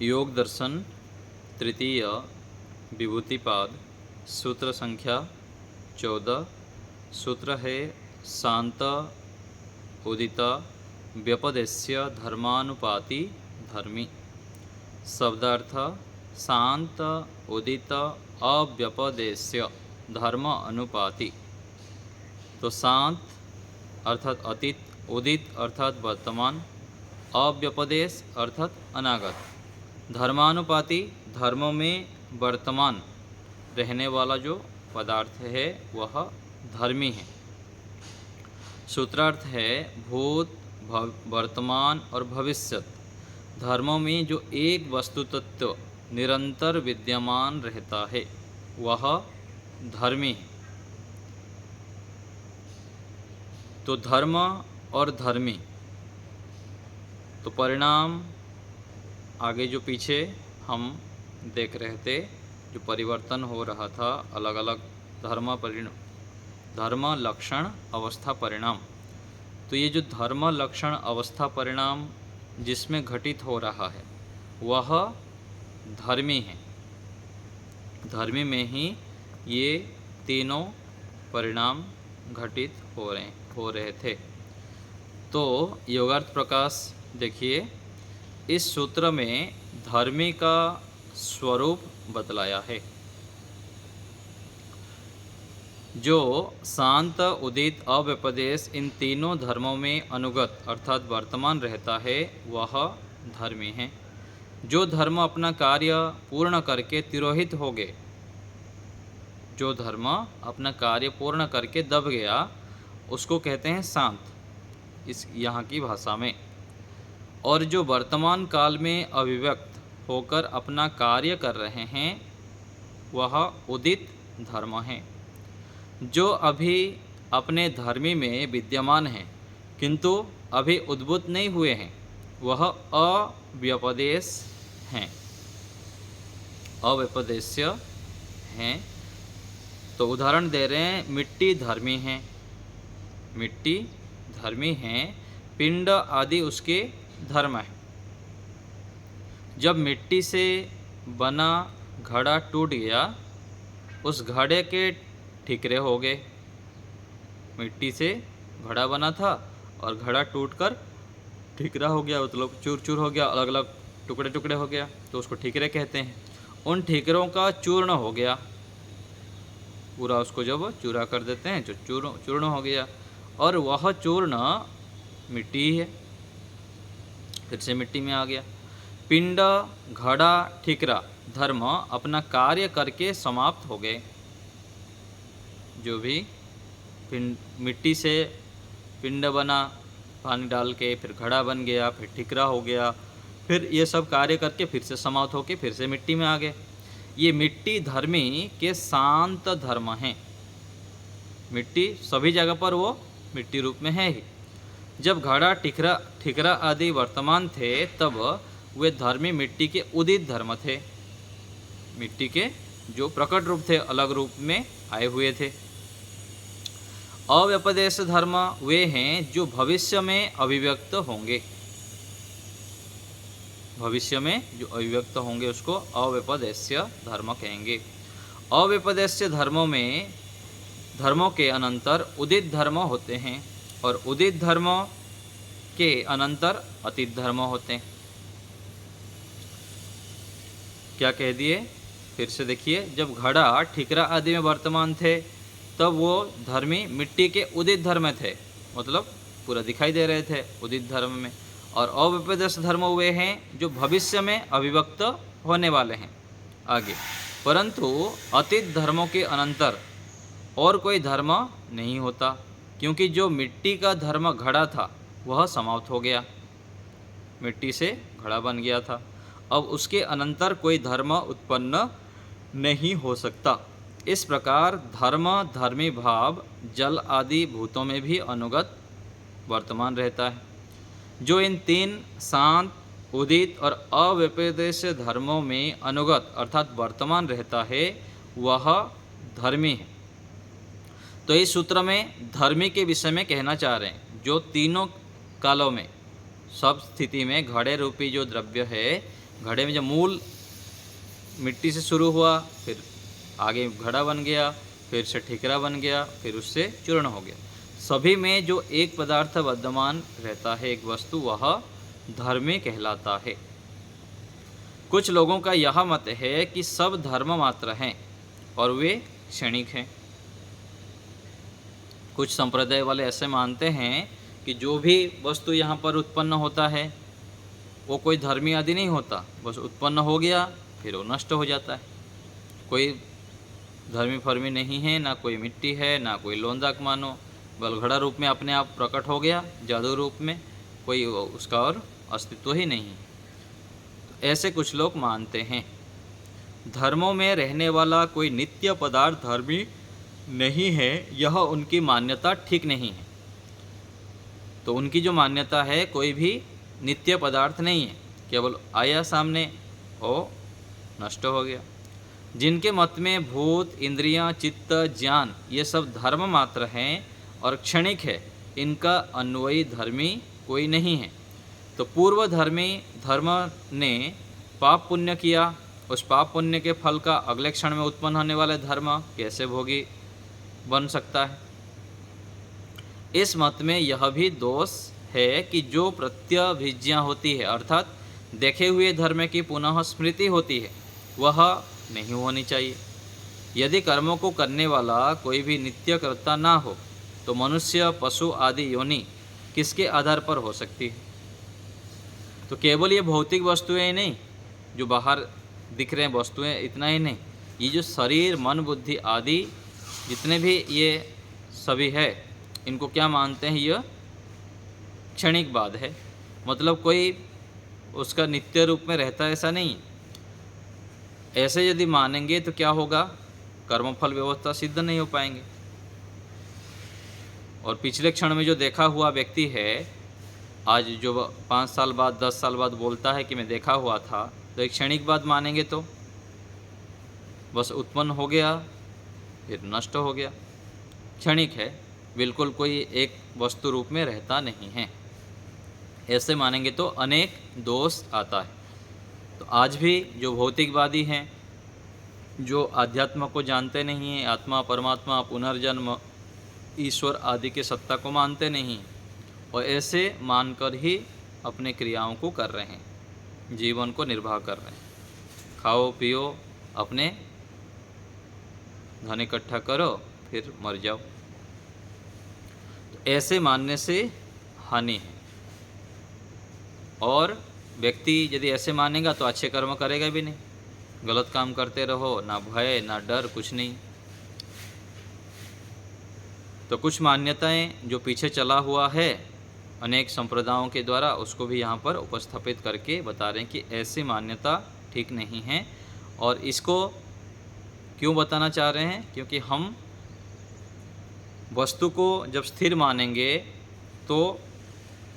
योग दर्शन तृतीय विभूतिपाद सूत्र संख्या 14। सूत्र है शांत उदित व्यपदेश्य धर्मानुपाति धर्मी। शब्दार्थ शांत उदित अव्यपदेश्य धर्म अनुपाति। तो शांत अर्थात अतीत, उदित अर्थात वर्तमान, अव्यपदेश अर्थात अनागत, धर्मानुपाति धर्मों में वर्तमान रहने वाला जो पदार्थ है वह धर्मी है। सूत्रार्थ है भूत वर्तमान और भविष्यत धर्मों में जो एक वस्तु तत्व निरंतर विद्यमान रहता है वह धर्मी है। तो धर्म और धर्मी तो परिणाम आगे जो पीछे हम देख रहे थे, जो परिवर्तन हो रहा था अलग अलग धर्म लक्षण अवस्था परिणाम। तो ये जो धर्म लक्षण अवस्था परिणाम जिसमें घटित हो रहा है वह धर्मी है। धर्मी में ही ये तीनों परिणाम घटित हो रहे थे। तो योगार्थ प्रकाश देखिए, इस सूत्र में धर्मी का स्वरूप बतलाया है। जो शांत उदित अव्यपदेश इन तीनों धर्मों में अनुगत अर्थात वर्तमान रहता है वह धर्मी है। जो धर्म अपना कार्य पूर्ण करके तिरोहित हो गए, जो धर्म अपना कार्य पूर्ण करके दब गया उसको कहते हैं शांत, इस यहाँ की भाषा में। और जो वर्तमान काल में अभिव्यक्त होकर अपना कार्य कर रहे हैं वह उदित धर्म है। जो अभी अपने धर्मी में विद्यमान हैं किंतु अभी उद्भूत नहीं हुए हैं वह अव्यपदेश हैं, अव्यपदेश्य हैं। तो उदाहरण दे रहे हैं, मिट्टी धर्मी है, मिट्टी धर्मी है, पिंड आदि उसके धर्म है। जब मिट्टी से बना घड़ा टूट गया उस घड़े के ठिकरे हो गए। मिट्टी से घड़ा बना था और घड़ा टूटकर ठिकरा हो गया, मतलब चूर चूर हो गया, अलग अलग टुकड़े टुकड़े हो गया, तो उसको ठिकरे कहते हैं। उन ठिकरों का चूर्ण हो गया, पूरा उसको जब चूरा कर देते हैं जो चूर्ण हो गया, और वह चूर्ण मिट्टी है, फिर से मिट्टी में आ गया। पिंड घड़ा ठिकरा धर्म अपना कार्य करके समाप्त हो गए। जो भी मिट्टी से पिंड बना पानी डाल के, फिर घड़ा बन गया, फिर ठिकरा हो गया, फिर ये सब कार्य करके फिर से समाप्त होके फिर से मिट्टी में आ गए। ये मिट्टी धर्मी के शांत धर्म हैं। मिट्टी सभी जगह पर वो मिट्टी रूप में है ही। जब घड़ा ठिकरा आदि वर्तमान थे तब वे धर्मी मिट्टी के उदित धर्म थे, मिट्टी के जो प्रकट रूप थे, अलग रूप में आए हुए थे। अव्यपदेश धर्म वे हैं जो भविष्य में अभिव्यक्त होंगे, भविष्य में जो अभिव्यक्त होंगे उसको अव्यपदेश्य धर्म कहेंगे। अव्यपदेश्य धर्मों के अनंतर उदित धर्म होते हैं और उदित धर्मों के अनंतर अतीत धर्म होते हैं। क्या कह दिए, फिर से देखिए। जब घड़ा ठिकरा आदि में वर्तमान थे तब वो धर्मी मिट्टी के उदित धर्म थे, मतलब पूरा दिखाई दे रहे थे उदित धर्म में। और अव्यपदेश धर्म वे हैं जो भविष्य में अभिव्यक्त होने वाले हैं आगे। परंतु अतीत धर्मों के अनंतर और कोई धर्म नहीं होता, क्योंकि जो मिट्टी का धर्म घड़ा था वह समाप्त हो गया, मिट्टी से घड़ा बन गया था। अब उसके अनंतर कोई धर्म उत्पन्न नहीं हो सकता। इस प्रकार धर्मी भाव जल आदि भूतों में भी अनुगत वर्तमान रहता है। जो इन तीन शांत उदित और अव्यपदेश धर्मों में अनुगत अर्थात वर्तमान रहता है वह धर्मी है। तो इस सूत्र में धर्मी के विषय में कहना चाह रहे हैं, जो तीनों कालों में सब स्थिति में घड़े रूपी जो द्रव्य है घड़े में जब मूल मिट्टी से शुरू हुआ, फिर आगे घड़ा बन गया, फिर से ठिकरा बन गया, फिर उससे चूर्ण हो गया। सभी में जो एक पदार्थ विद्यमान रहता है, एक वस्तु, वह धर्मी कहलाता है। कुछ लोगों का यह मत है कि सब धर्म मात्र हैं और वे क्षणिक हैं। कुछ संप्रदाय वाले ऐसे मानते हैं कि जो भी वस्तु यहाँ पर उत्पन्न होता है वो कोई धर्मी आदि नहीं होता, बस उत्पन्न हो गया फिर वो नष्ट हो जाता है। कोई धर्मी फर्मी नहीं है, ना कोई मिट्टी है, ना कोई लोंदाक मानो, बलघड़ा रूप में अपने आप प्रकट हो गया, जादू रूप में, कोई उसका और अस्तित्व ही नहीं। ऐसे कुछ लोग मानते हैं। धर्मों में रहने वाला कोई नित्य पदार्थ धर्मी नहीं है, यह उनकी मान्यता ठीक नहीं है। तो उनकी जो मान्यता है, कोई भी नित्य पदार्थ नहीं है, केवल आया सामने और नष्ट हो गया। जिनके मत में भूत, इंद्रियां, चित्त, ज्ञान ये सब धर्म मात्र हैं और क्षणिक है, इनका अन्वयी धर्मी कोई नहीं है। तो पूर्व धर्मी धर्म ने पाप पुण्य किया, उस पाप पुण्य के फल का अगले क्षण में उत्पन्न होने वाले धर्म कैसे भोगी बन सकता है। इस मत में यह भी दोष है कि जो प्रत्यभिज्ञा होती है, अर्थात देखे हुए धर्म की पुनः स्मृति होती है, वह नहीं होनी चाहिए। यदि कर्मों को करने वाला कोई भी नित्य कर्ता ना हो तो मनुष्य, पशु आदि योनि किसके आधार पर हो सकती है। तो केवल ये भौतिक वस्तुएं ही नहीं, जो बाहर दिख रहे हैं वस्तुएं, इतना ही नहीं, ये जो शरीर, मन, बुद्धि आदि जितने भी ये सभी है, इनको क्या मानते हैं, यह क्षणिकवाद है। मतलब कोई उसका नित्य रूप में रहता है ऐसा नहीं। ऐसे यदि मानेंगे तो क्या होगा, कर्मफल व्यवस्था सिद्ध नहीं हो पाएंगे। और पिछले क्षण में जो देखा हुआ व्यक्ति है, आज जो 5 साल बाद 10 साल बाद बोलता है कि मैं देखा हुआ था, तो एक क्षणिकवाद मानेंगे तो बस उत्पन्न हो गया फिर नष्ट हो गया, क्षणिक है, बिल्कुल कोई एक वस्तु रूप में रहता नहीं है। ऐसे मानेंगे तो अनेक दोष आता है। तो आज भी जो भौतिकवादी हैं, जो अध्यात्म को जानते नहीं हैं, आत्मा, परमात्मा, पुनर्जन्म, ईश्वर आदि के सत्ता को मानते नहीं, और ऐसे मानकर ही अपने क्रियाओं को कर रहे हैं, जीवन को निर्वाह कर रहे हैं। खाओ पियो, अपने धन इकट्ठा करो, फिर मर जाओ। तो ऐसे मानने से हानि है। और व्यक्ति यदि ऐसे मानेगा तो अच्छे कर्म करेगा भी नहीं, गलत काम करते रहो, ना भय ना डर, कुछ नहीं। तो कुछ मान्यताएं जो पीछे चला हुआ है अनेक संप्रदायों के द्वारा, उसको भी यहाँ पर उपस्थापित करके बता रहे हैं कि ऐसी मान्यता ठीक नहीं है। और इसको क्यों बताना चाह रहे हैं, क्योंकि हम वस्तु को जब स्थिर मानेंगे तो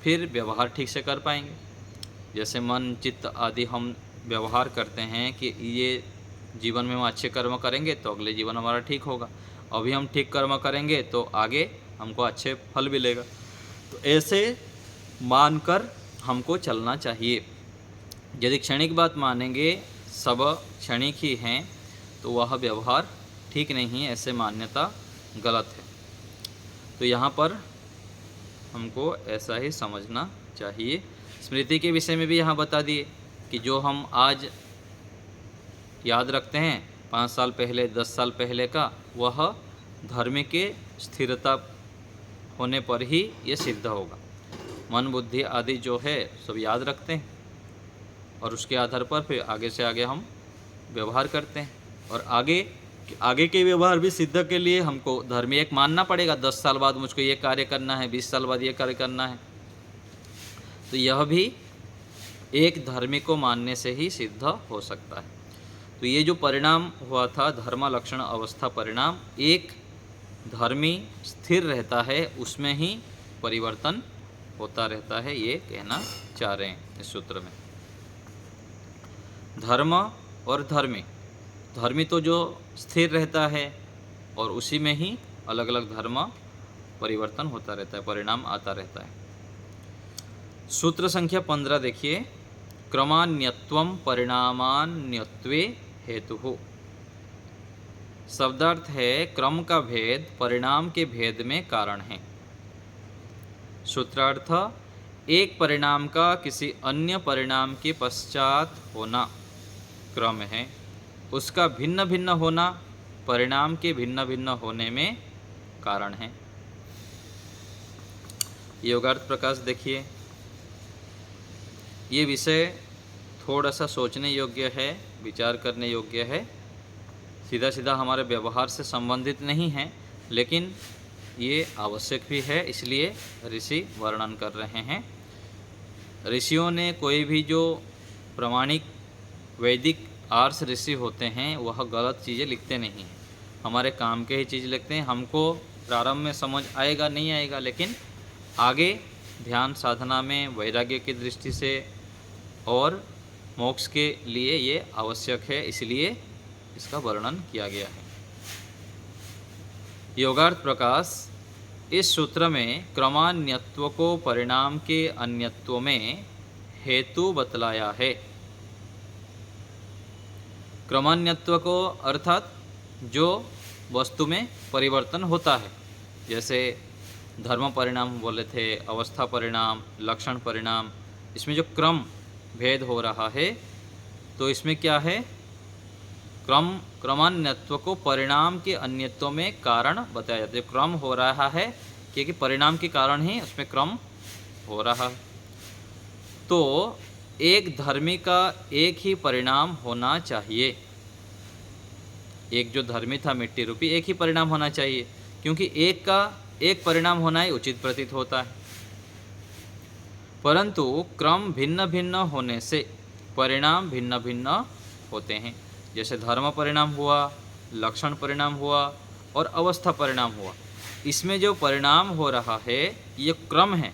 फिर व्यवहार ठीक से कर पाएंगे। जैसे मन, चित्त आदि हम व्यवहार करते हैं कि ये जीवन में हम अच्छे कर्म करेंगे तो अगले जीवन हमारा ठीक होगा, अभी हम ठीक कर्म करेंगे तो आगे हमको अच्छे फल मिलेगा। तो ऐसे मानकर हमको चलना चाहिए। यदि क्षणिक बात मानेंगे, सब क्षणिक ही हैं, तो वह व्यवहार ठीक नहीं है, ऐसे मान्यता गलत है। तो यहाँ पर हमको ऐसा ही समझना चाहिए। स्मृति के विषय में भी यहाँ बता दिए कि जो हम आज याद रखते हैं 5 साल पहले, 10 साल पहले का, वह धर्म के स्थिरता होने पर ही ये सिद्ध होगा। मन, बुद्धि आदि जो है सब याद रखते हैं और उसके आधार पर फिर आगे से आगे हम व्यवहार करते हैं। और आगे के व्यवहार भी सिद्ध के लिए हमको धर्म एक मानना पड़ेगा। 10 साल बाद मुझको ये कार्य करना है, 20 साल बाद ये कार्य करना है। तो यह भी एक धर्मी को मानने से ही सिद्ध हो सकता है। तो ये जो परिणाम हुआ था, धर्म लक्षण अवस्था परिणाम, एक धर्मी स्थिर रहता है, उसमें ही परिवर्तन होता रहता है, ये कहना चाह रहे हैं इस सूत्र में। धर्म और धर्मी, धर्मी तो जो स्थिर रहता है और उसी में ही अलग अलग धर्म परिवर्तन होता रहता है, परिणाम आता रहता है। सूत्र संख्या 15 देखिए। क्रमान्यत्वम परिणामान्यत्वे हेतुः। शब्दार्थ है क्रम का भेद परिणाम के भेद में कारण है। सूत्रार्थ एक परिणाम का किसी अन्य परिणाम के पश्चात होना क्रम है, उसका भिन्न भिन्न होना परिणाम के भिन्न भिन्न होने में कारण है। योगार्थ प्रकाश देखिए, ये विषय थोड़ा सा सोचने योग्य है, विचार करने योग्य है। सीधा सीधा हमारे व्यवहार से संबंधित नहीं है, लेकिन ये आवश्यक भी है, इसलिए ऋषि वर्णन कर रहे हैं। ऋषियों ने कोई भी जो प्रामाणिक वैदिक आर्ष ऋषि होते हैं वह गलत चीज़ें लिखते नहीं हैं, हमारे काम के ही चीज़ लिखते हैं। हमको प्रारंभ में समझ आएगा नहीं आएगा, लेकिन आगे ध्यान साधना में वैराग्य की दृष्टि से और मोक्ष के लिए ये आवश्यक है, इसलिए इसका वर्णन किया गया है। योगार्थ प्रकाश, इस सूत्र में क्रमान्यत्व को परिणाम के अन्यत्व में हेतु बतलाया है। क्रमान्यत्व को अर्थात जो वस्तु में परिवर्तन होता है, जैसे धर्म परिणाम बोले थे, अवस्था परिणाम, लक्षण परिणाम, इसमें जो क्रम भेद हो रहा है, तो इसमें क्या है, क्रमान्यत्व को परिणाम के अन्यत्व में कारण बताया जाता है। क्रम हो रहा है क्योंकि परिणाम के कारण ही उसमें क्रम हो रहा है। तो एक धर्मी का एक ही परिणाम होना चाहिए। एक जो धर्मी था मिट्टी रूपी, एक ही परिणाम होना चाहिए, क्योंकि एक का एक परिणाम होना ही उचित प्रतीत होता है। परंतु क्रम भिन्न भिन्न होने से परिणाम भिन्न भिन्न होते हैं। जैसे धर्म परिणाम हुआ, लक्षण परिणाम हुआ और अवस्था परिणाम हुआ। इसमें जो परिणाम हो रहा है ये क्रम है।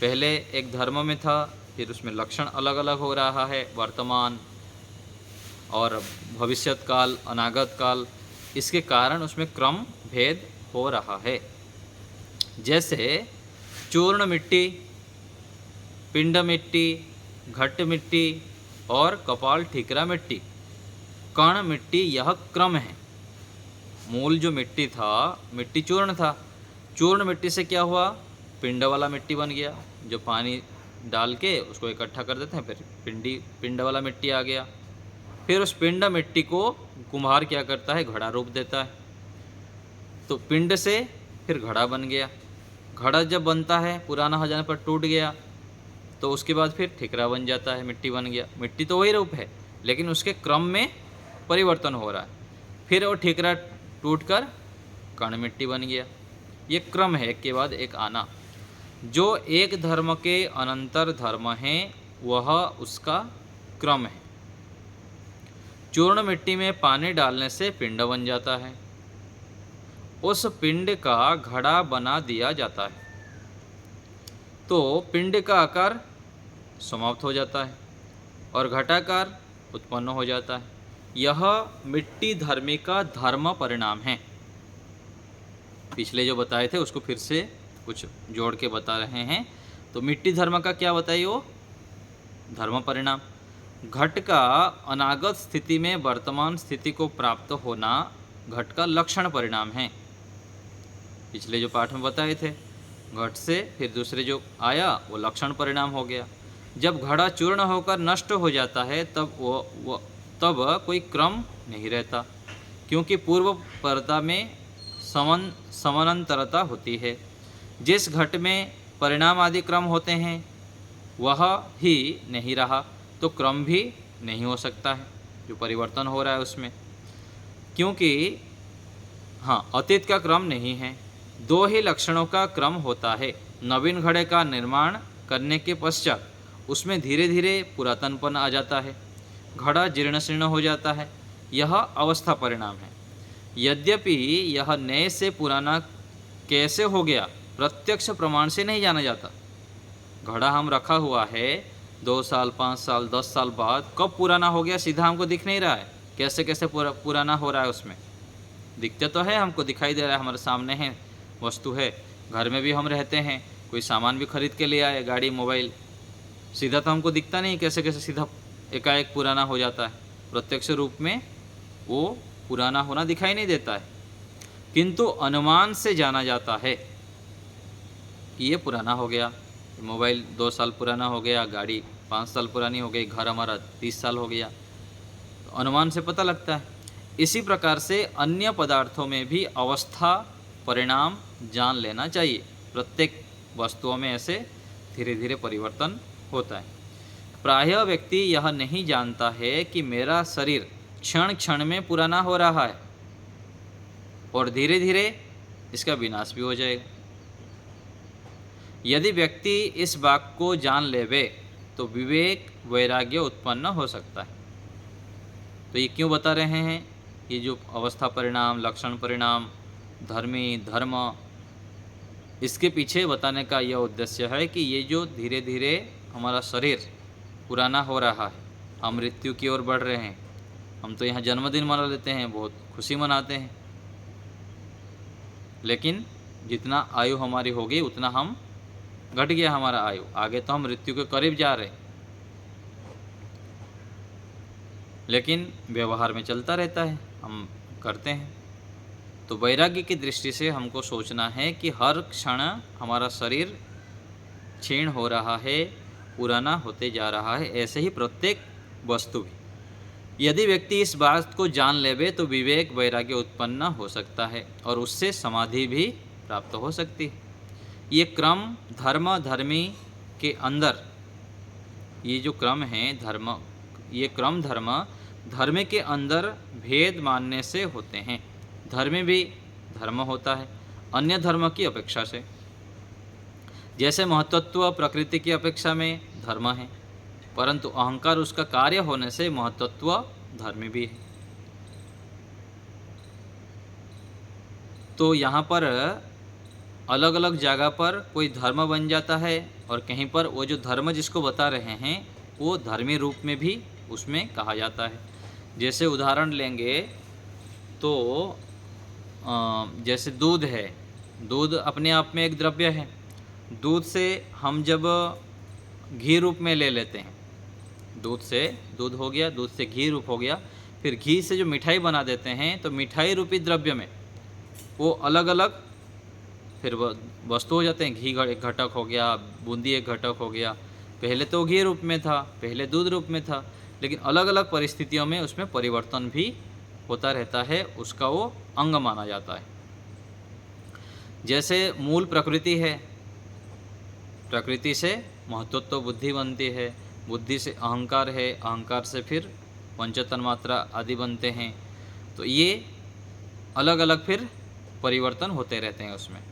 पहले एक धर्म में था, फिर उसमें लक्षण अलग अलग हो रहा है, वर्तमान और भविष्यत काल, अनागत काल, इसके कारण उसमें क्रम भेद हो रहा है। जैसे चूर्ण मिट्टी, पिंड मिट्टी, घट मिट्टी और कपाल ठीकरा मिट्टी, कण मिट्टी, यह क्रम है। मूल जो मिट्टी था, मिट्टी चूर्ण था, चूर्ण मिट्टी से क्या हुआ, पिंड वाला मिट्टी बन गया, जो पानी डाल के उसको इकट्ठा कर देते हैं, फिर पिंड वाला मिट्टी आ गया। फिर उस पिंड मिट्टी को कुम्हार क्या करता है, घड़ा रूप देता है, तो पिंड से फिर घड़ा बन गया। घड़ा जब बनता है, पुराना हो जाने पर टूट गया, तो उसके बाद फिर ठिकरा बन जाता है, मिट्टी बन गया। मिट्टी तो वही रूप है, लेकिन उसके क्रम में परिवर्तन हो रहा है। फिर वो ठिकरा टूटकर कण मिट्टी बन गया। ये क्रम है, एक के बाद एक आना। जो एक धर्म के अनंतर धर्म है वह उसका क्रम है। चूर्ण मिट्टी में पानी डालने से पिंड बन जाता है, उस पिंड का घड़ा बना दिया जाता है, तो पिंड का आकार समाप्त हो जाता है और घटाकार उत्पन्न हो जाता है। यह मिट्टी धर्मी का धर्म परिणाम है। पिछले जो बताए थे उसको फिर से कुछ जोड़ के बता रहे हैं। तो मिट्टी धर्म का क्या बताइए, वो धर्म परिणाम। घट का अनागत स्थिति में वर्तमान स्थिति को प्राप्त होना घट का लक्षण परिणाम है। पिछले जो पाठ में बताए थे, घट से फिर दूसरे जो आया वो लक्षण परिणाम हो गया। जब घड़ा चूर्ण होकर नष्ट हो जाता है तब कोई क्रम नहीं रहता, क्योंकि पूर्व परता में समानांतरता होती है। जिस घट में परिणाम आदि क्रम होते हैं वह ही नहीं रहा, तो क्रम भी नहीं हो सकता है जो परिवर्तन हो रहा है उसमें, क्योंकि अतीत का क्रम नहीं है। दो ही लक्षणों का क्रम होता है। नवीन घड़े का निर्माण करने के पश्चात उसमें धीरे धीरे पुरातनपन आ जाता है, घड़ा जीर्ण शीर्ण हो जाता है, यह अवस्था परिणाम है। यद्यपि यह नए से पुराना कैसे हो गया प्रत्यक्ष प्रमाण से नहीं जाना जाता। घड़ा हम रखा हुआ है 2 साल 5 साल 10 साल बाद, कब पुराना हो गया सीधा हमको दिख नहीं रहा है, कैसे कैसे पुराना हो रहा है। उसमें दिखते तो है, हमको दिखाई दे रहा है, हमारे सामने है, वस्तु है। घर में भी हम रहते हैं, कोई सामान भी खरीद के ले आए, गाड़ी मोबाइल सीधा तो हमको दिखता नहीं, कैसे कैसे सीधा एकाएक पुराना हो जाता है। प्रत्यक्ष रूप में वो पुराना होना दिखाई नहीं देता है, किंतु अनुमान से जाना जाता है कि ये पुराना हो गया। मोबाइल 2 साल पुराना हो गया, गाड़ी 5 साल पुरानी हो गई, घर हमारा 30 साल हो गया, तो अनुमान से पता लगता है। इसी प्रकार से अन्य पदार्थों में भी अवस्था परिणाम जान लेना चाहिए। प्रत्येक वस्तुओं में ऐसे धीरे धीरे परिवर्तन होता है। प्रायः व्यक्ति यह नहीं जानता है कि मेरा शरीर क्षण क्षण में पुराना हो रहा है और धीरे धीरे इसका विनाश भी हो जाएगा। यदि व्यक्ति इस बात को जान लेवे तो विवेक वैराग्य उत्पन्न हो सकता है। तो ये क्यों बता रहे हैं? ये जो अवस्था परिणाम, लक्षण परिणाम, धर्मी, धर्म, इसके पीछे बताने का यह उद्देश्य है कि ये जो धीरे धीरे हमारा शरीर पुराना हो रहा है, हम मृत्यु की ओर बढ़ रहे हैं। हम तो यहाँ जन्मदिन मना लेते हैं, बहुत खुशी मनाते हैं, लेकिन जितना आयु हमारी होगी उतना हम घट गया हमारा आयु, आगे तो हम मृत्यु के करीब जा रहे हैं, लेकिन व्यवहार में चलता रहता है, हम करते हैं। तो वैराग्य की दृष्टि से हमको सोचना है कि हर क्षण हमारा शरीर क्षीण हो रहा है, पुराना होते जा रहा है, ऐसे ही प्रत्येक वस्तु भी। यदि व्यक्ति इस बात को जान लेवे तो विवेक वैराग्य उत्पन्न हो सकता है और उससे समाधि भी प्राप्त हो सकती है। ये क्रम धर्म धर्मी के अंदर, ये जो क्रम है धर्म, ये क्रम धर्म धर्म के अंदर भेद मानने से होते हैं। धर्म भी धर्म होता है अन्य धर्म की अपेक्षा से। जैसे महत्त्व प्रकृति की अपेक्षा में धर्म है, परंतु अहंकार उसका कार्य होने से महत्त्व धर्म भी है। तो यहाँ पर अलग अलग जगह पर कोई धर्म बन जाता है और कहीं पर वो जो धर्म जिसको बता रहे हैं वो धर्मी रूप में भी उसमें कहा जाता है। जैसे उदाहरण लेंगे तो जैसे दूध है, दूध अपने आप में एक द्रव्य है। दूध से हम जब घी रूप में ले लेते हैं, दूध से दूध हो गया, दूध से घी रूप हो गया, फिर घी से जो मिठाई बना देते हैं तो मिठाई रूपी द्रव्य में वो अलग अलग फिर वस्तु हो जाते हैं। घी एक घटक हो गया, बूंदी एक घटक हो गया। पहले तो घी रूप में था, पहले दूध रूप में था, लेकिन अलग अलग परिस्थितियों में उसमें परिवर्तन भी होता रहता है, उसका वो अंग माना जाता है। जैसे मूल प्रकृति है, प्रकृति से महत्त्व बुद्धि बनती है, बुद्धि से अहंकार है, अहंकार से फिर पंचतन्मात्रा आदि बनते हैं। तो ये अलग अलग फिर परिवर्तन होते रहते हैं उसमें।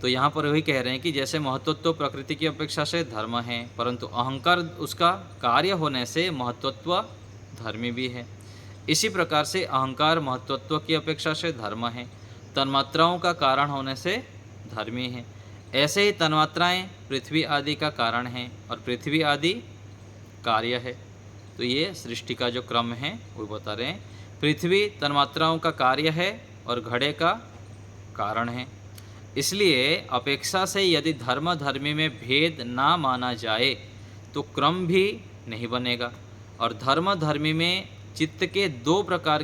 तो यहाँ पर वही कह रहे हैं कि जैसे महत्त्व प्रकृति की अपेक्षा से धर्म है, परंतु अहंकार उसका कार्य होने से महत्त्व धर्मी भी है। इसी प्रकार से अहंकार महत्त्व की अपेक्षा से धर्म है, तन्मात्राओं का कारण होने से धर्मी है। ऐसे ही तन्मात्राएं पृथ्वी आदि का कारण हैं और पृथ्वी आदि कार्य है। तो ये सृष्टि का जो क्रम है वो बता रहे हैं। पृथ्वी तन्मात्राओं का कार्य है और घड़े का कारण है। इसलिए अपेक्षा से यदि धर्म धर्मी में भेद ना माना जाए तो क्रम भी नहीं बनेगा। और धर्म धर्मी में चित्त के दो प्रकार,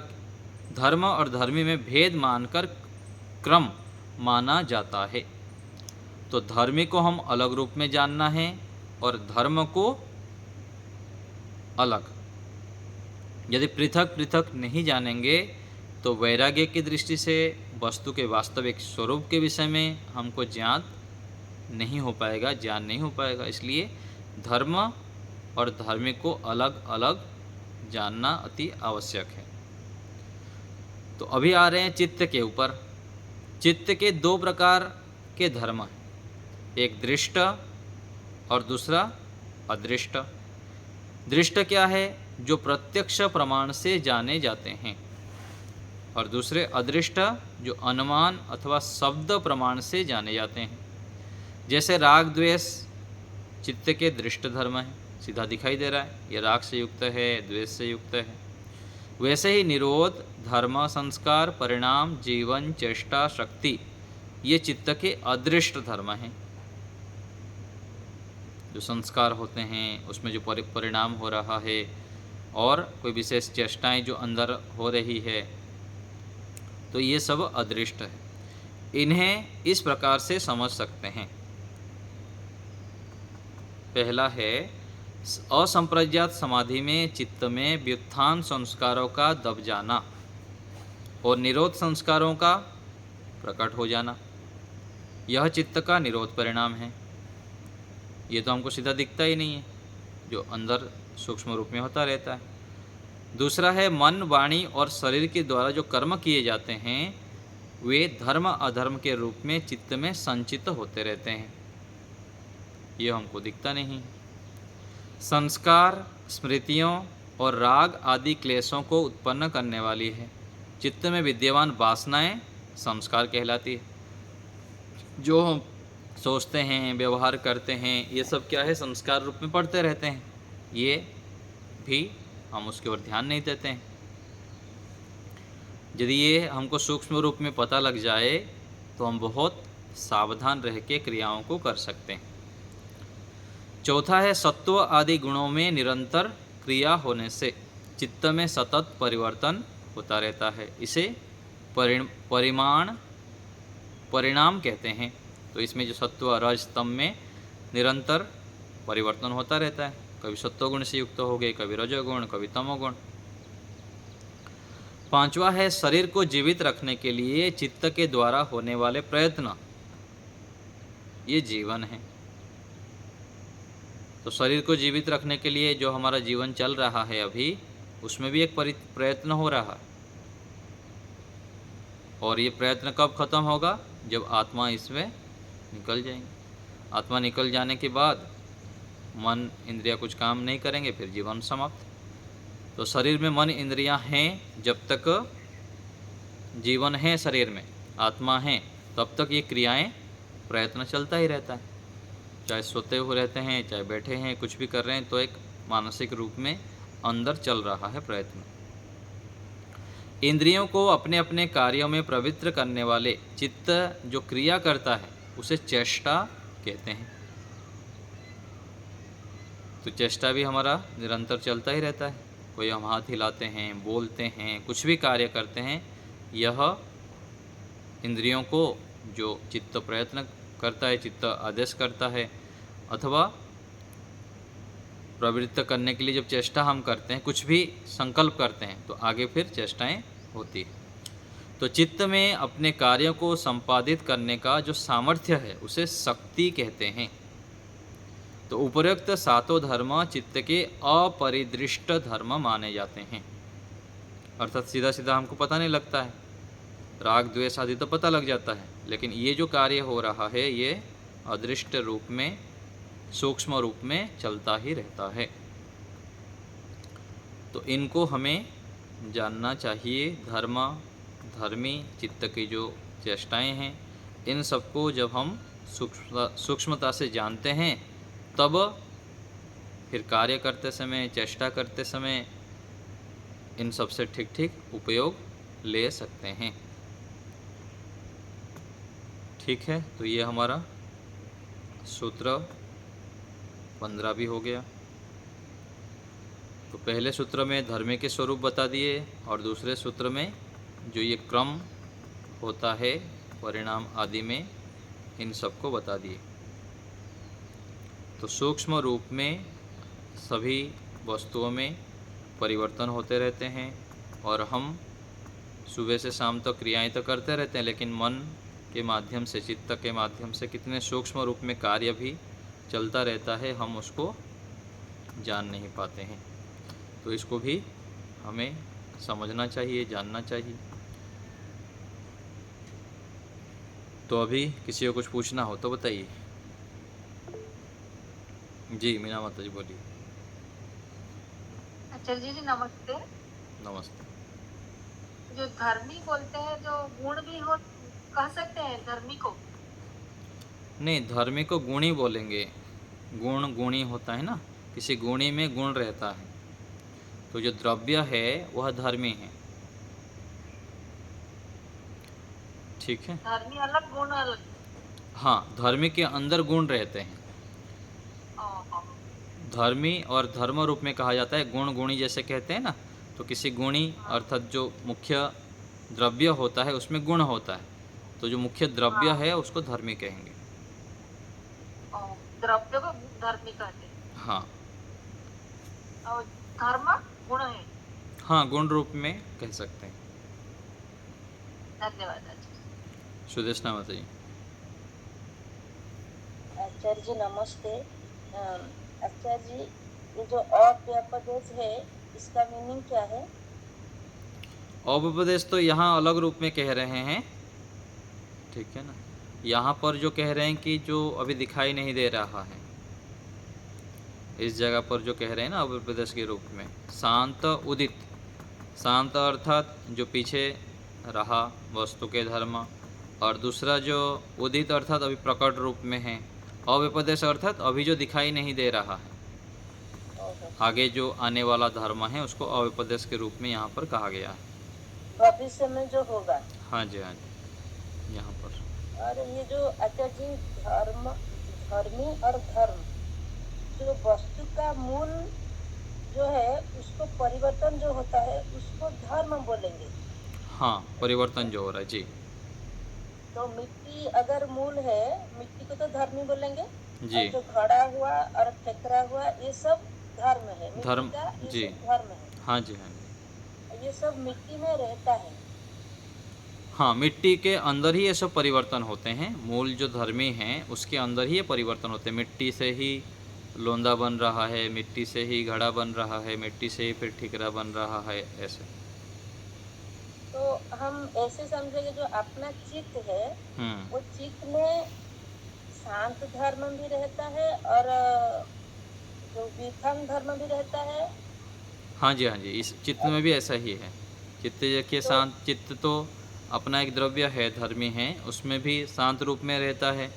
धर्म और धर्मी में भेद मानकर क्रम माना जाता है। तो धर्मी को हम अलग रूप में जानना है और धर्म को अलग। यदि पृथक पृथक नहीं जानेंगे तो वैराग्य की दृष्टि से वस्तु के वास्तविक स्वरूप के विषय में हमको ज्ञान नहीं हो पाएगा, ज्ञान नहीं हो पाएगा। इसलिए धर्म और धर्मी को अलग अलग जानना अति आवश्यक है। तो अभी आ रहे हैं चित्त के ऊपर। चित्त के दो प्रकार के धर्म हैं, एक दृष्ट और दूसरा अदृष्ट। दृष्ट क्या है? जो प्रत्यक्ष प्रमाण से जाने जाते हैं, और दूसरे अदृष्ट जो अनुमान अथवा शब्द प्रमाण से जाने जाते हैं। जैसे राग द्वेष चित्त के दृष्ट धर्म है, सीधा दिखाई दे रहा है, ये राग से युक्त है, द्वेष से युक्त है। वैसे ही निरोध, धर्म, संस्कार, परिणाम, जीवन, चेष्टा, शक्ति, ये चित्त के अदृष्ट धर्म हैं। जो संस्कार होते हैं, उसमें जो परिणाम हो रहा है, और कोई विशेष चेष्टाएं जो अंदर हो रही है, तो ये सब अदृष्ट है। इन्हें इस प्रकार से समझ सकते हैं। पहला है, असंप्रज्ञात समाधि में चित्त में व्युत्थान संस्कारों का दब जाना और निरोध संस्कारों का प्रकट हो जाना, यह चित्त का निरोध परिणाम है। ये तो हमको सीधा दिखता ही नहीं है, जो अंदर सूक्ष्म रूप में होता रहता है। दूसरा है, मन, वाणी और शरीर के द्वारा जो कर्म किए जाते हैं, वे धर्म अधर्म के रूप में चित्त में संचित होते रहते हैं, ये हमको दिखता नहीं। संस्कार, स्मृतियों और राग आदि क्लेशों को उत्पन्न करने वाली है। चित्त में विद्यमान वासनाएं संस्कार कहलाती है। जो हम सोचते हैं, व्यवहार करते हैं, ये सब क्या है, संस्कार रूप में पढ़ते रहते हैं। ये भी हम उसके ऊपर ध्यान नहीं देते हैं। यदि ये हमको सूक्ष्म रूप में पता लग जाए तो हम बहुत सावधान रह के क्रियाओं को कर सकते हैं। चौथा है, सत्व आदि गुणों में निरंतर क्रिया होने से चित्त में सतत परिवर्तन होता रहता है। इसे परिणाम कहते हैं। तो इसमें जो सत्व, रज, तम में निरंतर परिवर्तन होता रहता है। कभी सत्वगुण से युक्त हो गए, कभी रजोगुण, कभी तमोगुण। पांचवा है, शरीर को जीवित रखने के लिए चित्त के द्वारा होने वाले प्रयत्न, ये जीवन है। तो शरीर को जीवित रखने के लिए जो हमारा जीवन चल रहा है अभी, उसमें भी एक प्रयत्न हो रहा है। और ये प्रयत्न कब खत्म होगा, जब आत्मा इसमें निकल जाएंगे। आत्मा निकल जाने के बाद मन, इंद्रियां कुछ काम नहीं करेंगे, फिर जीवन समाप्त। तो शरीर में मन, इंद्रियां हैं, जब तक जीवन है शरीर में, आत्मा है, तब तक ये क्रियाएं, प्रयत्न चलता ही रहता है। चाहे सोते हुए रहते हैं, चाहे बैठे हैं, कुछ भी कर रहे हैं, तो एक मानसिक रूप में अंदर चल रहा है प्रयत्न। इंद्रियों को अपने अपने कार्यों में प्रवृत्त करने वाले चित्त जो क्रिया करता है, उसे चेष्टा कहते हैं। तो चेष्टा भी हमारा निरंतर चलता ही रहता है। कोई हम हाथ हिलाते हैं, बोलते हैं, कुछ भी कार्य करते हैं, यह इंद्रियों को जो चित्त प्रयत्न करता है, चित्त आदेश करता है, अथवा प्रवृत्त करने के लिए जब चेष्टा हम करते हैं, कुछ भी संकल्प करते हैं, तो आगे फिर चेष्टाएं होती है। तो चित्त में अपने कार्यों को संपादित करने का जो सामर्थ्य है, उसे शक्ति कहते हैं। तो उपरोक्त सातों धर्म चित्त के अपरिदृष्ट धर्म माने जाते हैं। अर्थात सीधा सीधा हमको पता नहीं लगता है, राग द्वेष आदि तो पता लग जाता है, लेकिन ये जो कार्य हो रहा है, ये अदृष्ट रूप में, सूक्ष्म रूप में चलता ही रहता है। तो इनको हमें जानना चाहिए। धर्मी चित्त की जो चेष्टाएं हैं, इन सबको जब हम सूक्ष्मता से जानते हैं, तब फिर कार्य करते समय, चेष्टा करते समय इन सब से ठीक ठीक उपयोग ले सकते हैं। ठीक है, तो ये हमारा सूत्र 15 भी हो गया। तो पहले सूत्र में धर्म के स्वरूप बता दिए, और दूसरे सूत्र में जो ये क्रम होता है परिणाम आदि में, इन सबको बता दिए। तो सूक्ष्म रूप में सभी वस्तुओं में परिवर्तन होते रहते हैं, और हम सुबह से शाम तक क्रियाएं तो करते रहते हैं, लेकिन मन के माध्यम से, चित्त के माध्यम से कितने सूक्ष्म रूप में कार्य भी चलता रहता है, हम उसको जान नहीं पाते हैं। तो इसको भी हमें समझना चाहिए, जानना चाहिए। तो अभी किसी को कुछ पूछना हो तो बताइए। जी मीना माता जी बोलिए। आचार्य जी नमस्ते। नमस्ते। जो धर्मी बोलते हैं, जो गुण भी हो, कह सकते हैं धर्मी को? नहीं, धर्मी को गुणी बोलेंगे। गुण गुणी होता है ना, किसी गुणी में गुण रहता है। तो जो द्रव्य है वह धर्मी है। ठीक है, धर्मी अलग, गुण अलग। हाँ, धर्मी के अंदर गुण रहते हैं। ओह, धर्मी और धर्म रूप में कहा जाता है, गुण गुणी जैसे कहते हैं ना, तो किसी गुणी हाँ, अर्थात जो मुख्य द्रव्य होता है उसमें गुण होता है, तो जो मुख्य द्रव्य हाँ, है उसको धर्मी कहेंगे। ओह, द्रव्य को धर्मी कहते हैं हाँ। और धर्म गुण है। हाँ, गुण रूप में कह सकते हैं। धन्यवाद आचार्य। सुदेशना माता जी। आचार्य जी नमस्ते। आचार्य जी, ये जो अव्यपदेश है, इसका मीनिंग क्या है? अव्यपदेश तो यहाँ अलग रूप में कह रहे हैं, ठीक है ना। यहाँ पर जो कह रहे हैं कि जो अभी दिखाई नहीं दे रहा है, इस जगह पर जो कह रहे हैं ना अव्यपदेश के रूप में, शांत उदित, शांत अर्थात जो पीछे रहा वस्तु के धर्म, और दूसरा जो उदित अर्थात अभी प्रकट रूप में है, अव्यपदेश अर्थात अभी जो दिखाई नहीं दे रहा है, ओहो, आगे जो आने वाला धर्म है उसको अव्यपदेश के रूप में यहाँ पर कहा गया है। भविष्य में जो होगा। हाँ जी, हाँ जी, यहाँ पर। और ये जो आचार्य जी धर्म, धर्मी और धर्म, जो वस्तु का मूल जो है उसको परिवर्तन जो होता है उसको धर्म बोलेंगे। हाँ, परिवर्तन जो हो रहा है जी। तो मिट्टी अगर मूल है, मिट्टी को तो धर्मी बोलेंगे। जी। और जो खड़ा हुआ और ठेकरा हुआ ये सब धर्म है, मिट्टी धर्म, का ये जी। सब धर्म है। हाँ जी, हाँ जी। ये सब मिट्टी में रहता है। हाँ, मिट्टी के अंदर ही ये सब परिवर्तन होते हैं, मूल जो धर्मी हैं उसके अंदर ही ये परिवर्तन होते हैं। मिट्टी से ही लोंदा बन रहा है, मिट्टी से ही घड़ा बन रहा है, मिट्टी से ही फिर ठिकरा बन रहा है, ऐसे। तो हम ऐसे समझेंगे जो अपना चित्त है हम्म। वो चित्त में शांत धर्म भी रहता है और जो विफल धर्म भी रहता है। हाँ जी, हाँ जी, इस चित्त में भी ऐसा ही है। चित्त के तो शांत, चित्त तो अपना एक द्रव्य है, धर्मी है, उसमें भी शांत रूप में रहता है।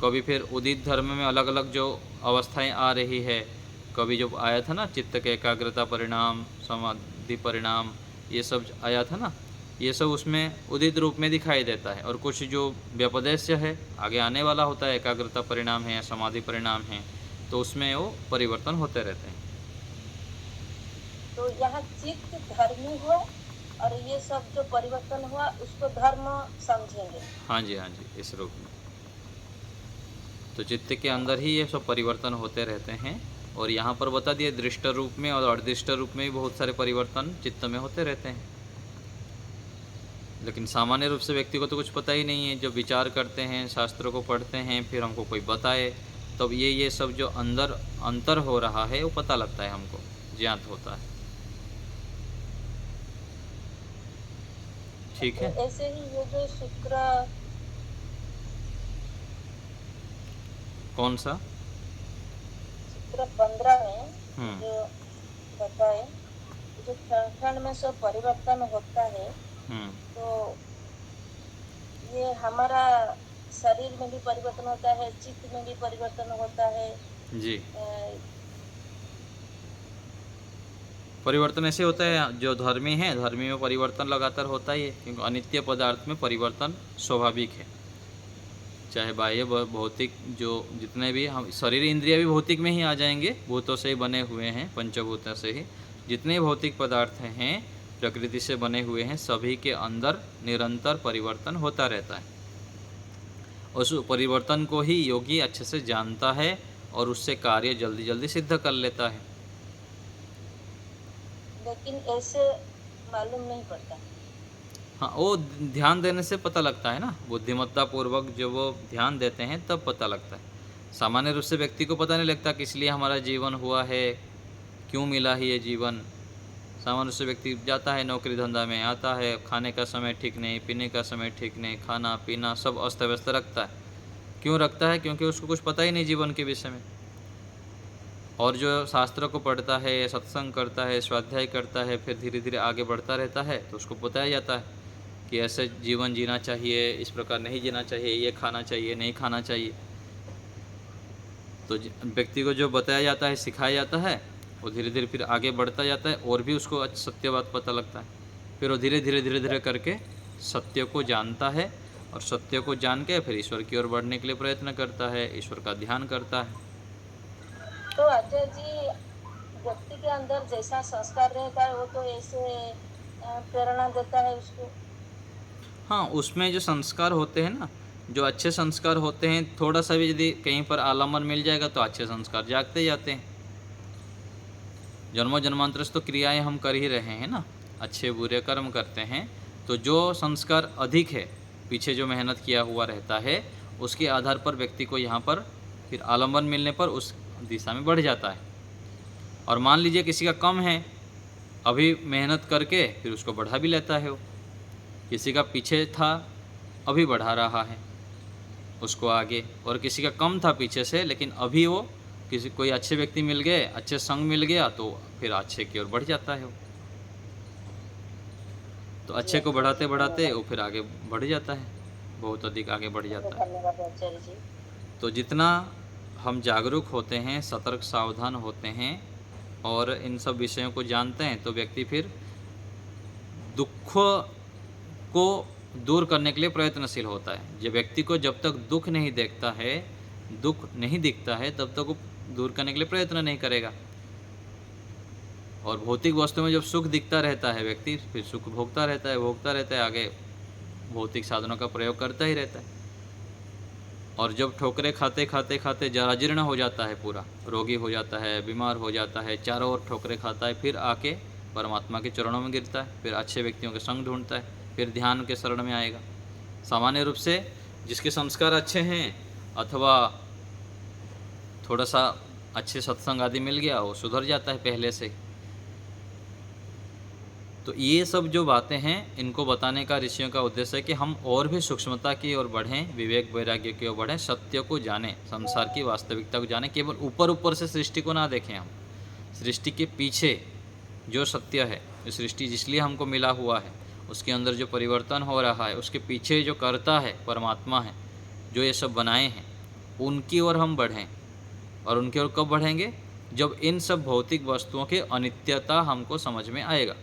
कभी फिर उदित धर्म में अलग अलग जो अवस्थाएं आ रही है, कभी जो आया था ना चित्त के एकाग्रता परिणाम, समाधि परिणाम, ये सब आया था ना, ये सब उसमें उदित रूप में दिखाई देता है। और कुछ जो व्यपदेश्य है आगे आने वाला होता है, एकाग्रता परिणाम है, समाधि परिणाम है, तो उसमें वो परिवर्तन होते रहते हैं। तो यहाँ चित्त धर्मी हो और ये सब जो परिवर्तन हुआ उसको धर्म समझेंगे। हाँ जी, हाँ जी, इस रूप में। तो चित्त के अंदर ही ये सब परिवर्तन होते रहते हैं। और यहाँ पर बता दिए दृष्ट रूप में और अदृष्ट रूप में भी बहुत सारे परिवर्तन चित्त में होते रहते हैं। लेकिन सामान्य रूप से व्यक्ति को तो कुछ पता ही नहीं है। जब विचार करते हैं, शास्त्रों को पढ़ते हैं, फिर हमको कोई बताए, तब ये सब जो अंदर अंतर हो रहा है वो पता लगता है, हमको ज्ञात होता है। ठीक है। तो ऐसे ही ये जो शुक्र, कौन सा? शुक्र 15 में जो हम्म। बताए, जो क्षण क्षण में सब परिवर्तन होता है, हम्म। तो ये हमारा शरीर में भी परिवर्तन होता है, चित्त में भी परिवर्तन होता है। जी। अ, परिवर्तन ऐसे होता है, जो धर्मी है, धर्मी में परिवर्तन लगातार होता ही है, क्योंकि अनित्य पदार्थ में परिवर्तन स्वाभाविक है। चाहे बाह्य भौतिक जो जितने भी हम शरीर इंद्रिय भी भौतिक में ही आ जाएंगे, भूतों से ही बने हुए हैं, पंचभूतों से ही जितने भौतिक पदार्थ हैं प्रकृति से बने हुए हैं, सभी के अंदर निरंतर परिवर्तन होता रहता है। उस परिवर्तन को ही योगी अच्छे से जानता है और उससे कार्य जल्दी जल्दी सिद्ध कर लेता है। लेकिन ऐसे मालूम नहीं पड़ता। हाँ, वो ध्यान देने से पता लगता है ना, बुद्धिमत्ता पूर्वक जब वो ध्यान देते हैं तब पता लगता है। सामान्य रूप से व्यक्ति को पता नहीं लगता किस लिए हमारा जीवन हुआ है, क्यों मिला है ये जीवन। सामान्य रूप से व्यक्ति जाता है नौकरी धंधा में, आता है, खाने का समय ठीक नहीं, पीने का समय ठीक नहीं, खाना पीना सब अस्त व्यस्त रखता है। क्यों रखता है? क्योंकि उसको कुछ पता ही नहीं जीवन के विषय में। और जो शास्त्र को पढ़ता है, सत्संग करता है, स्वाध्याय करता है, फिर धीरे धीरे आगे बढ़ता रहता है, तो उसको बताया जाता है कि ऐसे जीवन जीना चाहिए, इस प्रकार नहीं जीना चाहिए, ये खाना चाहिए, नहीं खाना चाहिए। तो व्यक्ति को जो बताया जाता है, सिखाया जाता है, वो धीरे धीरे फिर आगे बढ़ता जाता है और भी उसको सत्य बात पता लगता है। फिर वो धीरे धीरे करके सत्य को जानता है और सत्य को जान के फिर ईश्वर की ओर बढ़ने के लिए प्रयत्न करता है, ईश्वर का ध्यान करता है। आचार्य जी, व्यक्ति के अंदर जैसा संस्कार रहता है वो तो ऐसे प्रेरणा देता है उसको। हाँ, उसमें जो संस्कार होते हैं ना, जो अच्छे संस्कार होते हैं, थोड़ा सा भी यदि कहीं पर आलम्बन मिल जाएगा तो अच्छे संस्कार जागते जाते हैं। जन्मों जन्मांतर से तो क्रियाएं हम कर ही रहे हैं ना, अच्छे बुरे कर्म करते हैं, तो जो संस्कार अधिक है, पीछे जो मेहनत किया हुआ रहता है, उसके आधार पर व्यक्ति को यहाँ पर फिर आलम्बन मिलने पर उस दिशा में बढ़ जाता है। और मान लीजिए किसी का कम है, अभी मेहनत करके फिर उसको बढ़ा भी लेता है वो। किसी का पीछे था, अभी बढ़ा रहा है उसको आगे, और किसी का कम था पीछे से, लेकिन अभी वो किसी कोई अच्छे व्यक्ति मिल गए, अच्छे संग मिल गया, तो फिर अच्छे की ओर बढ़ जाता है वो। तो अच्छे को बढ़ाते बढ़ाते वो फिर आगे बढ़ जाता है, बहुत अधिक आगे बढ़ जाता है। धन्यवाद आचार्य जी। तो जितना हम जागरूक होते हैं, सतर्क सावधान होते हैं और इन सब विषयों को जानते हैं, तो व्यक्ति फिर दुख को दूर करने के लिए प्रयत्नशील होता है। जब व्यक्ति को जब तक दुख नहीं देखता है, दुख नहीं दिखता है, तब तक वो दूर करने के लिए प्रयत्न नहीं करेगा। और भौतिक वस्तु में जब सुख दिखता रहता है, व्यक्ति फिर सुख भोगता रहता है, आगे भौतिक साधनों का प्रयोग करता ही रहता है। और जब ठोकरे खाते खाते खाते जराजीर्ण हो जाता है, पूरा रोगी हो जाता है, बीमार हो जाता है, चारों ओर ठोकरे खाता है, फिर आके परमात्मा के चरणों में गिरता है, फिर अच्छे व्यक्तियों के संग ढूंढता है, फिर ध्यान के शरण में आएगा। सामान्य रूप से जिसके संस्कार अच्छे हैं अथवा थोड़ा सा अच्छे सत्संग आदि मिल गया, वो सुधर जाता है पहले से। तो ये सब जो बातें हैं, इनको बताने का ऋषियों का उद्देश्य है कि हम और भी सूक्ष्मता की ओर बढ़ें, विवेक वैराग्य की ओर बढ़ें, सत्य को जानें, संसार की वास्तविकता को जानें। केवल ऊपर ऊपर से सृष्टि को ना देखें हम, सृष्टि के पीछे जो सत्य है, सृष्टि जिसलिए हमको मिला हुआ है, उसके अंदर जो परिवर्तन हो रहा है, उसके पीछे जो कर्ता है परमात्मा है, जो ये सब बनाए हैं, उनकी ओर हम बढ़ें। और उनकी ओर कब बढ़ेंगे? जब इन सब भौतिक वस्तुओं की अनित्यता हमको समझ में आएगा।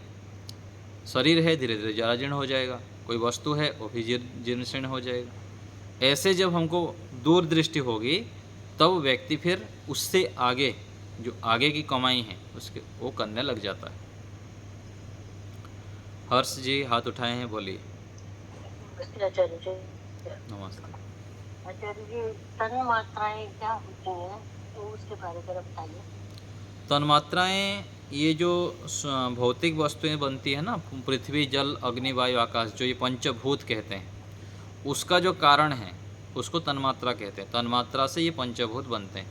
शरीर है, धीरे धीरे जराजीर्ण हो जाएगा, कोई वस्तु है वो भी जीर्ण शीर्ण हो जाएगा। ऐसे जब हमको दूरदृष्टि होगी, तब व्यक्ति फिर उससे आगे जो आगे की कमाई है उसके वो करने लग जाता है। हर्ष जी हाथ उठाए हैं, बोलिए। आचार्य जी, नमस्ते। आचार्य जी, तन मात्राएं क्या होती हैं तो उसके बारे में बताइए। तन्मात्राएं, ये जो भौतिक वस्तुएं बनती है ना, पृथ्वी जल अग्नि वायु आकाश, जो ये पंचभूत कहते हैं, उसका जो कारण है उसको तन्मात्रा कहते हैं। तन्मात्रा से ये पंचभूत बनते हैं।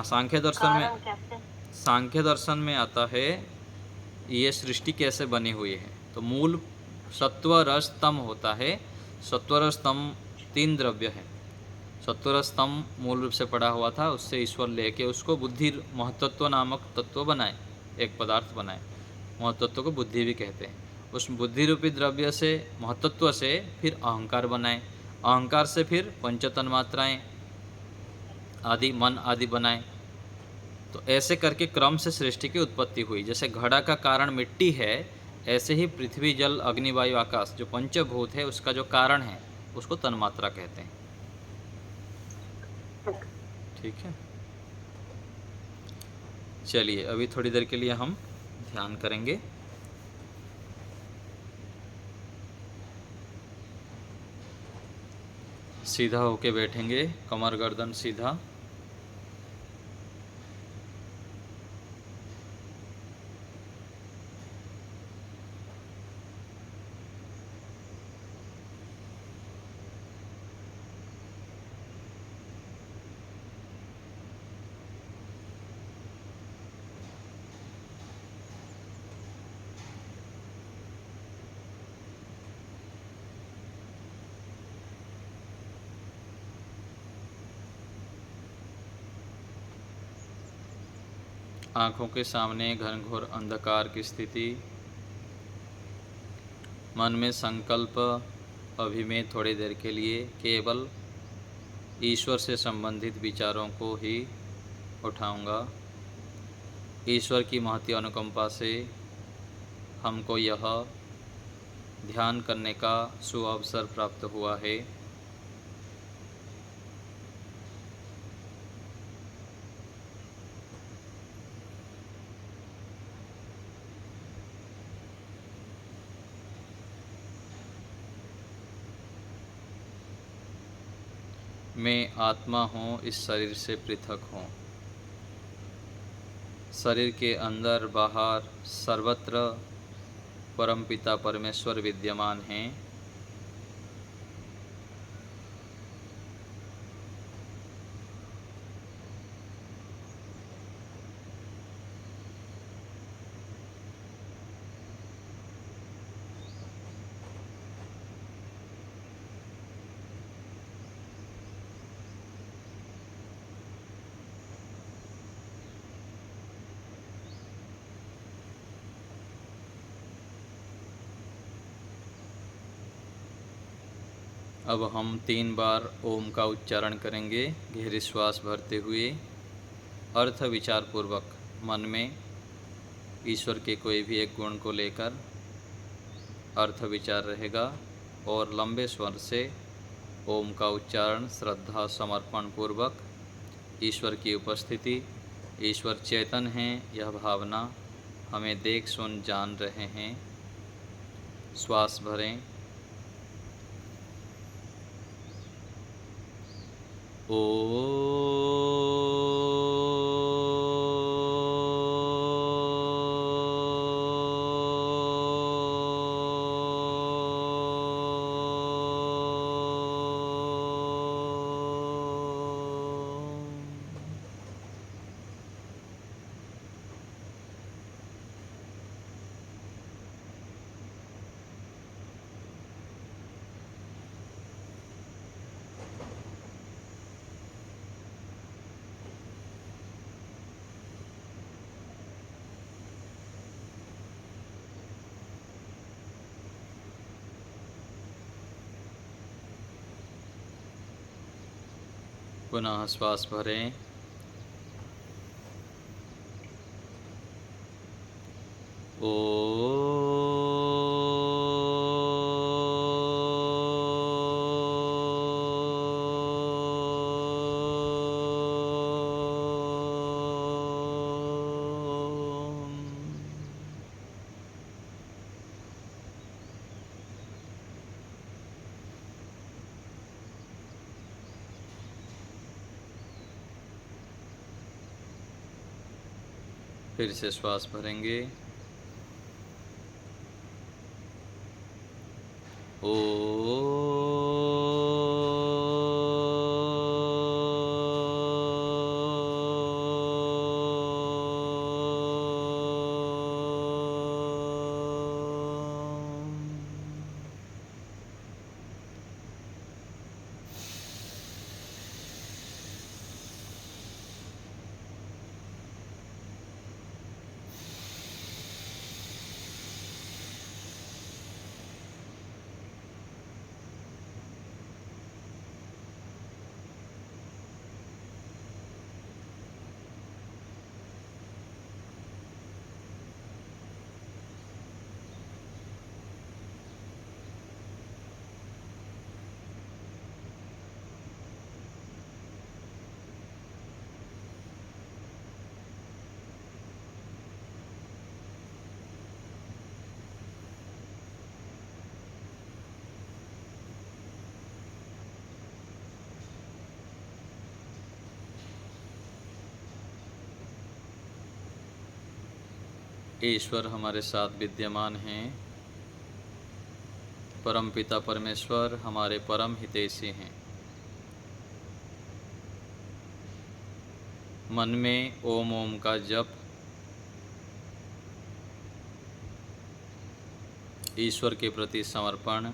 सांख्य दर्शन में, कारण कहते हैं। सांख्य दर्शन में आता है ये सृष्टि कैसे बनी हुई है। तो मूल सत्व रस तम होता है। सत्व रस तम 3 द्रव्य है। सत्व रस तम मूल रूप से पड़ा हुआ था, उससे ईश्वर लेके उसको बुद्धि महतत्व नामक तत्व बनाए, एक पदार्थ बनाए। महतत्व को बुद्धि भी कहते हैं। उस बुद्धि रूपी द्रव्य से, महतत्व से फिर अहंकार बनाए, अहंकार से फिर पंचतन्मात्राएं आदि, मन आदि बनाए। तो ऐसे करके क्रम से सृष्टि की उत्पत्ति हुई। जैसे घड़ा का कारण मिट्टी है, ऐसे ही पृथ्वी जल अग्नि वायु आकाश जो पंचभूत है, उसका जो कारण है उसको तन्मात्रा कहते हैं। ठीक है, चलिए अभी थोड़ी देर के लिए हम ध्यान करेंगे। सीधा होके बैठेंगे, कमर गर्दन सीधा। आँखों के सामने घनघोर अंधकार की स्थिति। मन में संकल्प, अभी मैं थोड़ी देर के लिए केवल ईश्वर से संबंधित विचारों को ही उठाऊंगा। ईश्वर की महती अनुकंपा से हमको यह ध्यान करने का सुअवसर प्राप्त हुआ है। मैं आत्मा हूँ, इस शरीर से पृथक हूँ। शरीर के अंदर बाहर सर्वत्र परमपिता परमेश्वर विद्यमान हैं। अब हम 3 बार ओम का उच्चारण करेंगे गहरी श्वास भरते हुए, अर्थ विचार पूर्वक मन में ईश्वर के कोई भी एक गुण को लेकर अर्थ विचार रहेगा और लंबे स्वर से ओम का उच्चारण श्रद्धा समर्पण पूर्वक ईश्वर की उपस्थिति, ईश्वर चेतन हैं यह भावना हमें देख सुन जान रहे हैं। श्वास भरें। पुनः श्वास भरें। फिर से श्वास भरेंगे। ईश्वर हमारे साथ विद्यमान हैं। परमपिता परमेश्वर हमारे परम हितैषी हैं। मन में ओम ओम का जप ईश्वर के प्रति समर्पण,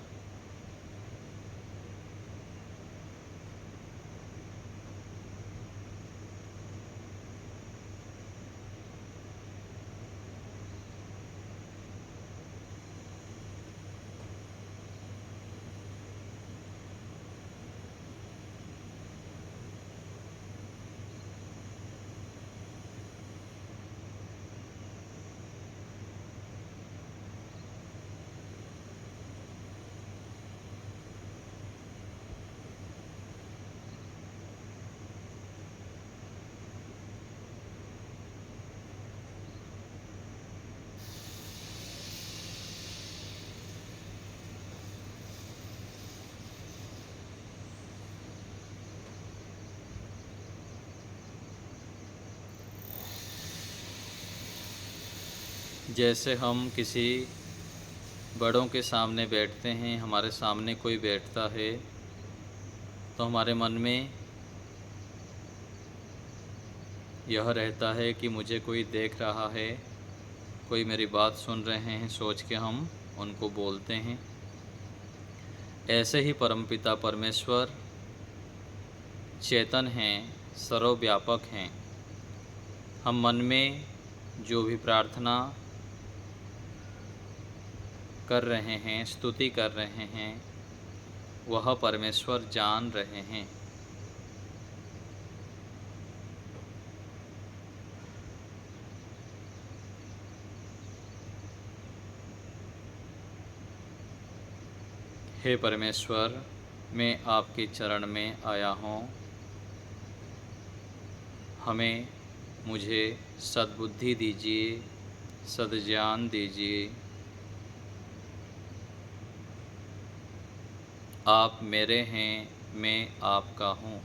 जैसे हम किसी बड़ों के सामने बैठते हैं, हमारे सामने कोई बैठता है तो हमारे मन में यह रहता है कि मुझे कोई देख रहा है, कोई मेरी बात सुन रहे हैं, सोच के हम उनको बोलते हैं। ऐसे ही परमपिता परमेश्वर चेतन हैं, सर्वव्यापक हैं। हम मन में जो भी प्रार्थना कर रहे हैं, स्तुति कर रहे हैं, वह परमेश्वर जान रहे हैं। हे परमेश्वर, मैं आपके चरण में आया हूँ। मुझे सद्बुद्धि दीजिए, सद्ज्ञान दीजिए। आप मेरे हैं, मैं आपका हूँ।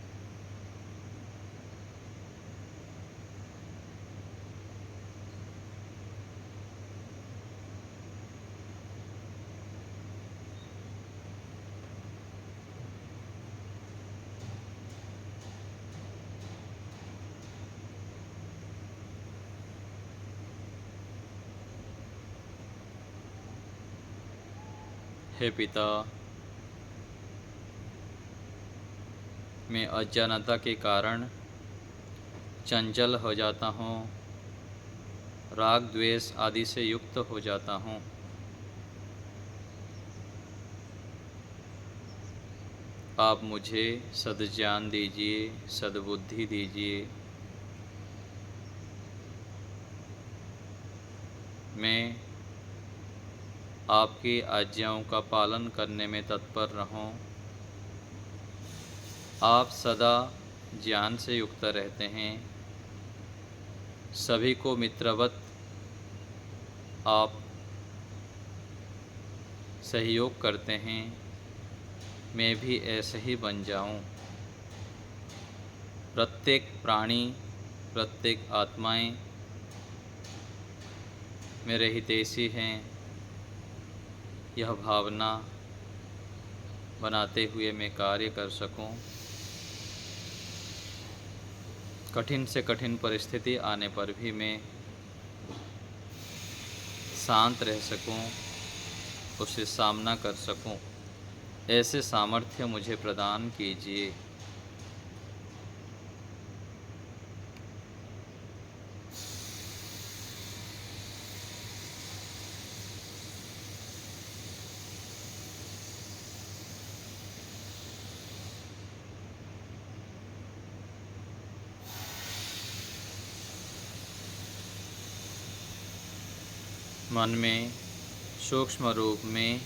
हे पिता, मैं अज्ञानता के कारण चंचल हो जाता हूँ, राग द्वेष आदि से युक्त हो जाता हूँ। आप मुझे सद्ज्ञान दीजिए, सद्बुद्धि दीजिए। मैं आपकी आज्ञाओं का पालन करने में तत्पर रहूं। आप सदा ज्ञान से युक्त रहते हैं, सभी को मित्रवत आप सहयोग करते हैं। मैं भी ऐसे ही बन जाऊं। प्रत्येक प्राणी, प्रत्येक आत्माएं मेरे हितैषी हैं, यह भावना बनाते हुए मैं कार्य कर सकूं। कठिन से कठिन परिस्थिति आने पर भी मैं शांत रह सकूं, उससे सामना कर सकूं। ऐसे सामर्थ्य मुझे प्रदान कीजिए। मन में सूक्ष्म रूप में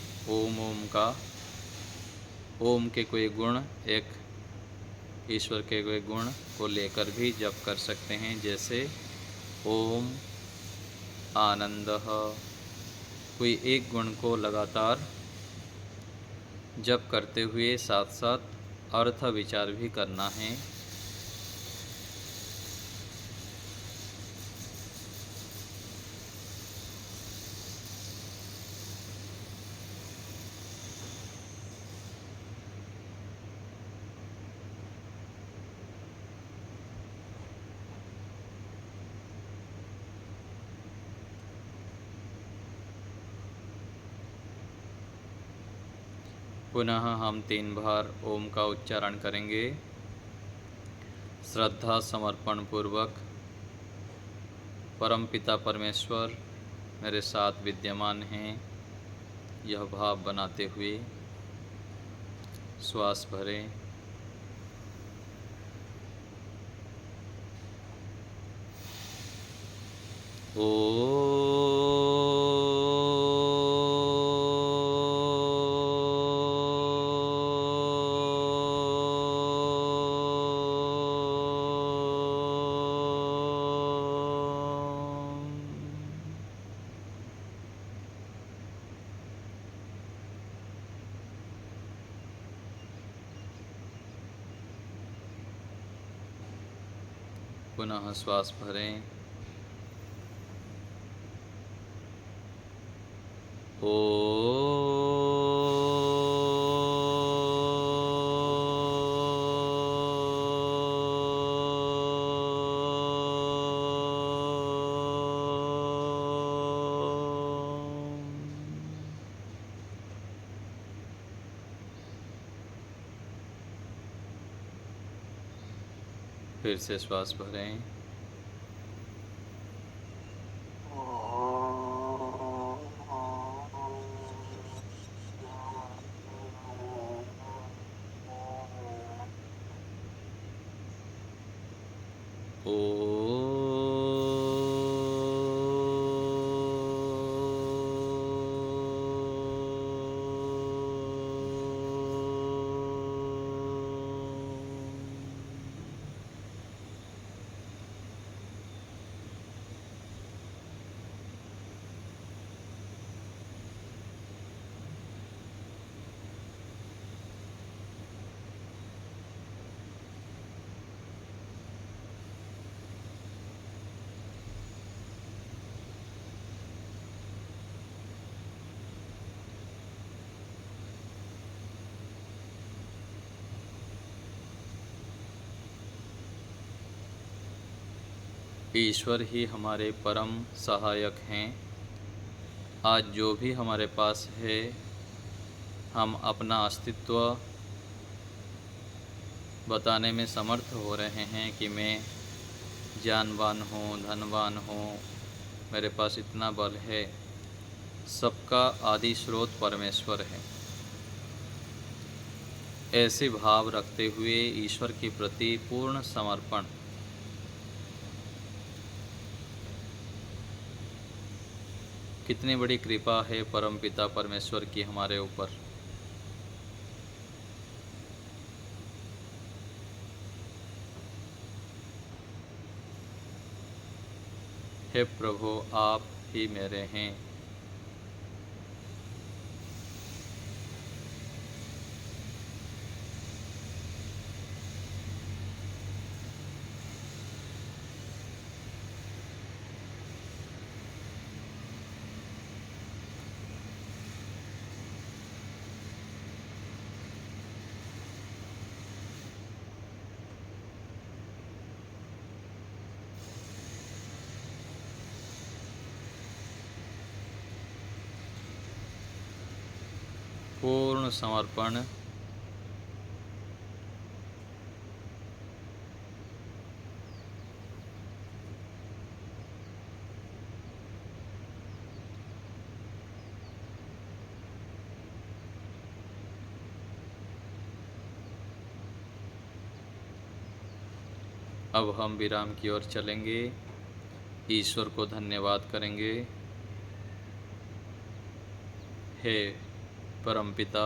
ओम के कोई गुण, एक ईश्वर के कोई गुण को लेकर भी जप कर सकते हैं। जैसे ओम आनंदः, कोई एक गुण को लगातार जप करते हुए साथ साथ अर्थ विचार भी करना है। पुनः हम 3 बार ओम का उच्चारण करेंगे। श्रद्धा समर्पण पूर्वक परमपिता परमेश्वर मेरे साथ विद्यमान हैं, यह भाव बनाते हुए श्वास भरें। पुनः श्वास भरें। फिर से श्वास भरें। ईश्वर ही हमारे परम सहायक हैं। आज जो भी हमारे पास है, हम अपना अस्तित्व बताने में समर्थ हो रहे हैं कि मैं ज्ञानवान हूँ, धनवान हूँ, मेरे पास इतना बल है। सबका आदि स्रोत परमेश्वर है। ऐसे भाव रखते हुए ईश्वर के प्रति पूर्ण समर्पण। कितनी बड़ी कृपा है परमपिता परमेश्वर की हमारे ऊपर। हे प्रभु, आप ही मेरे हैं। पूर्ण समर्पण। अब हम विराम की ओर चलेंगे। ईश्वर को धन्यवाद करेंगे। हे परमपिता,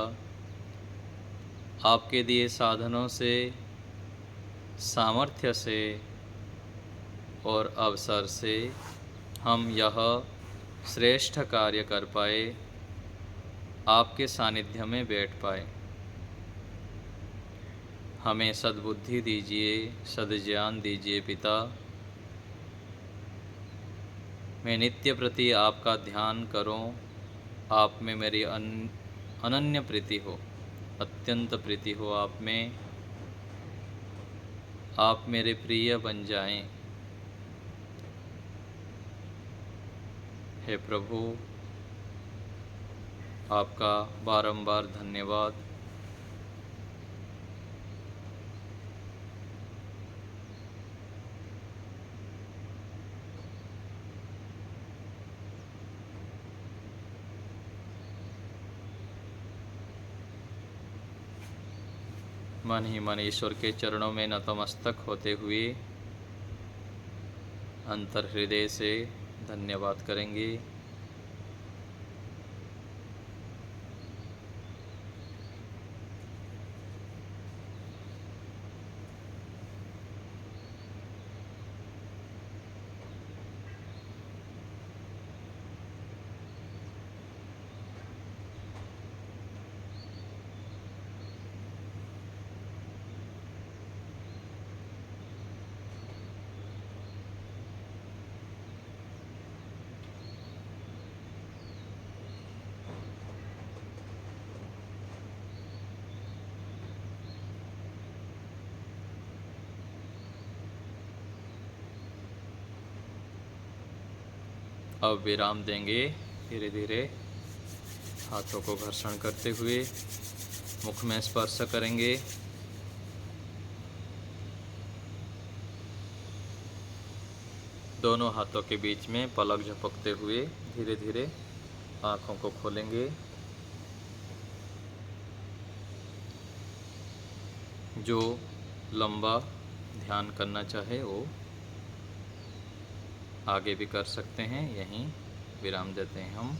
आपके दिए साधनों से, सामर्थ्य से और अवसर से हम यह श्रेष्ठ कार्य कर पाए, आपके सानिध्य में बैठ पाए। हमें सद्बुद्धि दीजिए, सद्ज्ञान दीजिए पिता। मैं नित्य प्रति आपका ध्यान करूं, आप में मेरी अनन्य प्रीति हो, अत्यंत प्रीति हो आप में। आप मेरे प्रिय बन जाएं। हे प्रभु, आपका बारंबार धन्यवाद। मन ही मन ईश्वर के चरणों में नतमस्तक होते हुए अंतर हृदय से धन्यवाद करेंगे। अब विराम देंगे। धीरे धीरे हाथों को घर्षण करते हुए मुख में स्पर्श करेंगे। दोनों हाथों के बीच में पलक झपकते हुए धीरे धीरे आँखों को खोलेंगे। जो लंबा ध्यान करना चाहे वो आगे भी कर सकते हैं। यहीं विराम देते हैं हम।